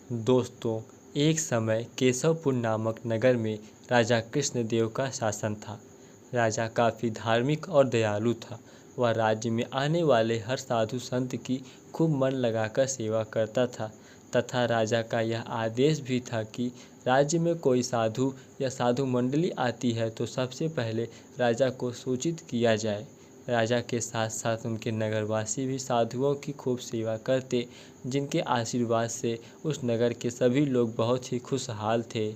दोस्तों, एक समय केशवपुर नामक नगर में राजा कृष्णदेव का शासन था। राजा काफ़ी धार्मिक और दयालु था। वह राज्य में आने वाले हर साधु संत की खूब मन लगाकर सेवा करता था तथा राजा का यह आदेश भी था कि राज्य में कोई साधु या साधु मंडली आती है तो सबसे पहले राजा को सूचित किया जाए। राजा के साथ साथ उनके नगरवासी भी साधुओं की खूब सेवा करते, जिनके आशीर्वाद से उस नगर के सभी लोग बहुत ही खुशहाल थे।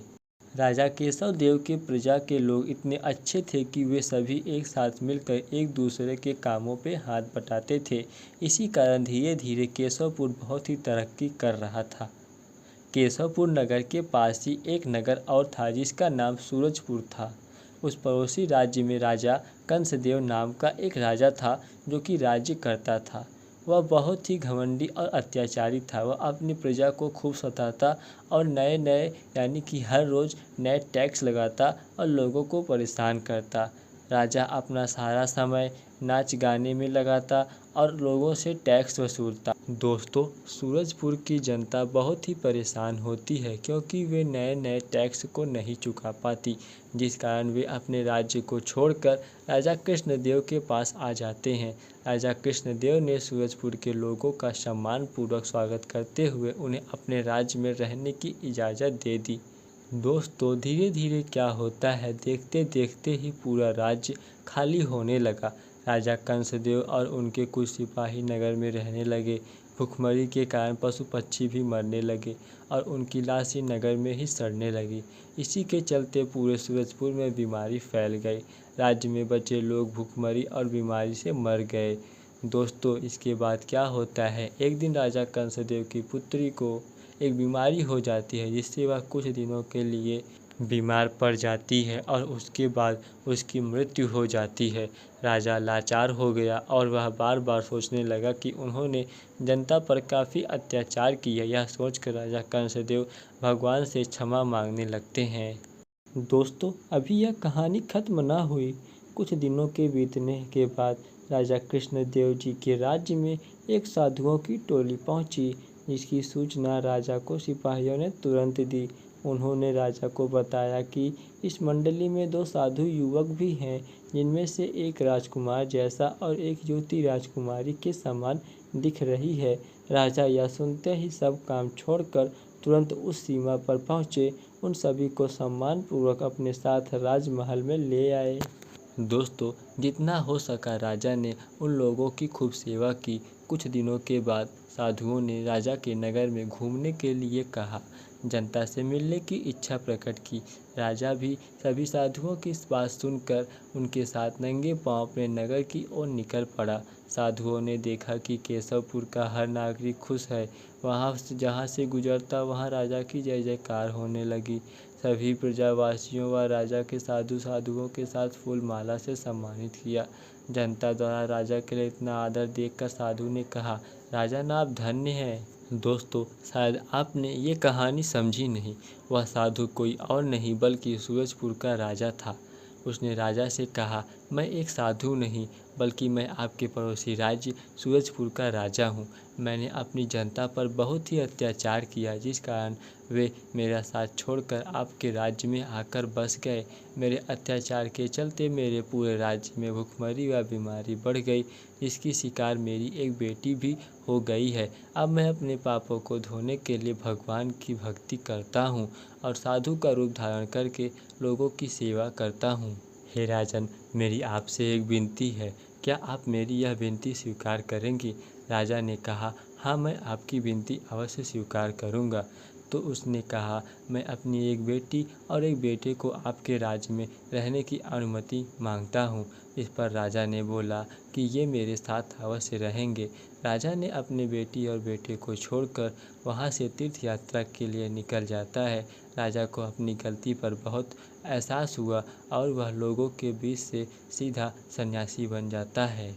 राजा केशव देव के प्रजा के लोग इतने अच्छे थे कि वे सभी एक साथ मिलकर एक दूसरे के कामों पे हाथ बटाते थे। इसी कारण धीरे धीरे केशवपुर बहुत ही तरक्की कर रहा था। केशवपुर नगर के पास ही एक नगर और था जिसका नाम सूरजपुर था। उस पड़ोसी राज्य में राजा कंसदेव नाम का एक राजा था जो कि राज्य करता था। वह बहुत ही घमंडी और अत्याचारी था। वह अपनी प्रजा को खूब सताता और नए नए यानी कि हर रोज़ नए टैक्स लगाता और लोगों को परेशान करता। राजा अपना सारा समय नाच गाने में लगाता और लोगों से टैक्स वसूलता। दोस्तों, सूरजपुर की जनता बहुत ही परेशान होती है क्योंकि वे नए नए टैक्स को नहीं चुका पाती, जिस कारण वे अपने राज्य को छोड़कर राजा कृष्णदेव के पास आ जाते हैं। राजा कृष्णदेव ने सूरजपुर के लोगों का सम्मानपूर्वक स्वागत करते हुए उन्हें अपने राज्य में रहने की इजाज़त दे दी। दोस्तों, धीरे धीरे क्या होता है, देखते देखते ही पूरा राज्य खाली होने लगा। राजा कंसदेव और उनके कुछ सिपाही नगर में रहने लगे। भूखमरी के कारण पशु पक्षी भी मरने लगे और उनकी लाशें नगर में ही सड़ने लगी। इसी के चलते पूरे सूरजपुर में बीमारी फैल गई। राज्य में बचे लोग भूखमरी और बीमारी से मर गए। दोस्तों, इसके बाद क्या होता है, एक दिन राजा कंसदेव की पुत्री को एक बीमारी हो जाती है जिससे वह कुछ दिनों के लिए बीमार पड़ जाती है और उसके बाद उसकी मृत्यु हो जाती है। राजा लाचार हो गया और वह बार बार सोचने लगा कि उन्होंने जनता पर काफ़ी अत्याचार किया। यह सोचकर राजा कंसदेव भगवान से क्षमा मांगने लगते हैं। दोस्तों, अभी यह कहानी खत्म ना हुई। कुछ दिनों के बीतने के बाद राजा कृष्णदेव जी के राज्य में एक साधुओं की टोली पहुंची, जिसकी सूचना राजा को सिपाहियों ने तुरंत दी। उन्होंने राजा को बताया कि इस मंडली में दो साधु युवक भी हैं, जिनमें से एक राजकुमार जैसा और एक युवती राजकुमारी के समान दिख रही है। राजा यह सुनते ही सब काम छोड़कर तुरंत उस सीमा पर पहुँचे। उन सभी को सम्मानपूर्वक अपने साथ राजमहल में ले आए। दोस्तों, जितना हो सका राजा ने उन लोगों की खूब सेवा की। कुछ दिनों के बाद साधुओं ने राजा के नगर में घूमने के लिए कहा, जनता से मिलने की इच्छा प्रकट की। राजा भी सभी साधुओं की बात सुनकर उनके साथ नंगे पांव अपने नगर की ओर निकल पड़ा। साधुओं ने देखा कि केशवपुर का हर नागरिक खुश है। वहाँ जहाँ से गुजरता वहाँ राजा की जय जयकार होने लगी। सभी प्रजावासियों व राजा के साधुओं के साथ फूल माला से सम्मानित किया। जनता द्वारा राजा के लिए इतना आदर देखकर साधु ने कहा, राजन आप धन्य हैं। दोस्तों, शायद आपने ये कहानी समझी नहीं। वह साधु कोई और नहीं बल्कि सूरजपुर का राजा था। उसने राजा से कहा, मैं एक साधु नहीं बल्कि मैं आपके पड़ोसी राज्य सूरजपुर का राजा हूँ। मैंने अपनी जनता पर बहुत ही अत्याचार किया, जिस कारण वे मेरा साथ छोड़कर आपके राज्य में आकर बस गए। मेरे अत्याचार के चलते मेरे पूरे राज्य में भूखमरी व बीमारी बढ़ गई, जिसकी शिकार मेरी एक बेटी भी हो गई है। अब मैं अपने पापों को धोने के लिए भगवान की भक्ति करता हूँ और साधु का रूप धारण करके लोगों की सेवा करता हूँ। हे राजन, मेरी आपसे एक विनती है, क्या आप मेरी यह विनती स्वीकार करेंगे? राजा ने कहा, हाँ, मैं आपकी विनती अवश्य स्वीकार करूँगा। तो उसने कहा, मैं अपनी एक बेटी और एक बेटे को आपके राज्य में रहने की अनुमति मांगता हूँ। इस पर राजा ने बोला कि ये मेरे साथ अवश्य रहेंगे। राजा ने अपने बेटी और बेटे को छोड़कर वहाँ से तीर्थ यात्रा के लिए निकल जाता है। राजा को अपनी गलती पर बहुत एहसास हुआ और वह लोगों के बीच से सीधा सन्यासी बन जाता है।